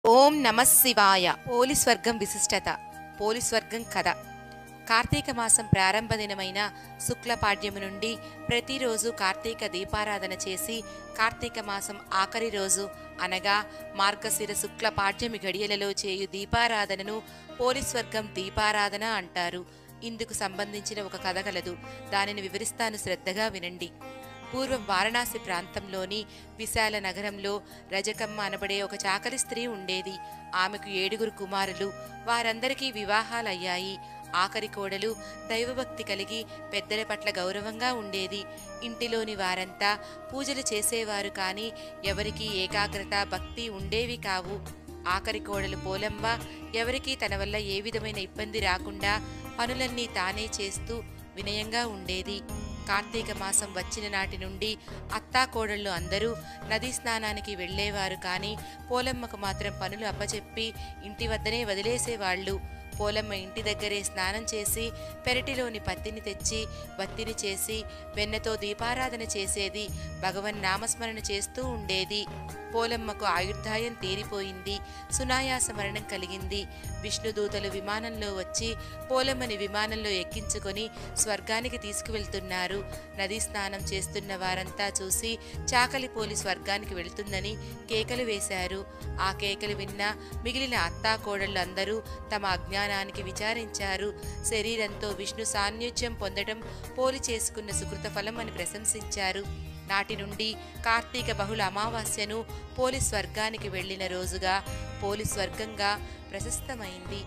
ఓం నమః శివాయ. పోలీస్ వర్గం విశిష్టత. పోలీస్ వర్గం కథ. కార్తీక మాసం ప్రారంభ దినమైన శుక్లపాడ్యము నుండి ప్రతిరోజు కార్తీక దీపారాధన చేసి కార్తీక మాసం ఆఖరి రోజు అనగా మార్గశిర శుక్ల పాడ్యమి గడియలలో చేయు దీపారాధనను పోలీస్ వర్గం దీపారాధన అంటారు. ఇందుకు సంబంధించిన ఒక కథ కలదు. దానిని వివరిస్తాను, శ్రద్ధగా వినండి. పూర్వం వారణాసి ప్రాంతంలోని విశాల నగరంలో రజకమ్మ అనబడే ఒక చాకలి స్త్రీ ఉండేది. ఆమెకు 7 కుమారులు. వారందరికీ వివాహాలయ్యాయి. ఆఖరి కోడలు దైవభక్తి కలిగి పెద్దల పట్ల గౌరవంగా ఉండేది. ఇంటిలోని వారంతా పూజలు చేసేవారు, కానీ ఎవరికీ ఏకాగ్రత భక్తి ఉండేవి కావు. ఆఖరి కోడలు పోలమ్మ ఎవరికీ తన వల్ల ఏ విధమైన ఇబ్బంది రాకుండా పనులన్నీ తానే చేస్తూ వినయంగా ఉండేది. కార్తీక మాసం వచ్చిన నాటి నుండి అత్తాకోడళ్ళు అందరూ నదీ స్నానానికి వెళ్లేవారు, కానీ పోలమ్మకు మాత్రం పనులు అప్పచెప్పి ఇంటి వద్దనే వదిలేసేవాళ్లు. పోలమ్మ ఇంటి దగ్గరే స్నానం చేసి పెరటిలోని పత్తిని తెచ్చి వత్తిని చేసి వెన్నతో దీపారాధన చేసేది. భగవన్ నామస్మరణ చేస్తూ ఉండేది. పోలమ్మకు ఆయుర్దాయం తీరిపోయింది. సునాయాస మరణం కలిగింది. విష్ణుదూతలు విమానంలో వచ్చి పోలమ్మని విమానంలో ఎక్కించుకొని స్వర్గానికి తీసుకువెళ్తున్నారు. నదీ స్నానం చేస్తున్న వారంతా చూసి చాకలి పోలి స్వర్గానికి వెళ్తుందని కేకలు వేశారు. ఆ కేకలు విన్న మిగిలిన అత్తాకోడళ్ళు అందరూ తమ అజ్ఞానానికి విచారించారు. శరీరంతో విష్ణు సాన్నిధ్యం పొందడం పోలి చేసుకున్న సుకృత ఫలం అని ప్రశంసించారు. నాటి నుండి కార్తీక బహుళ అమావాస్యను పోలీస్ వర్గానికి వెళ్లిన రోజుగా పోలీస్ వర్గంగా ప్రశస్తమైంది.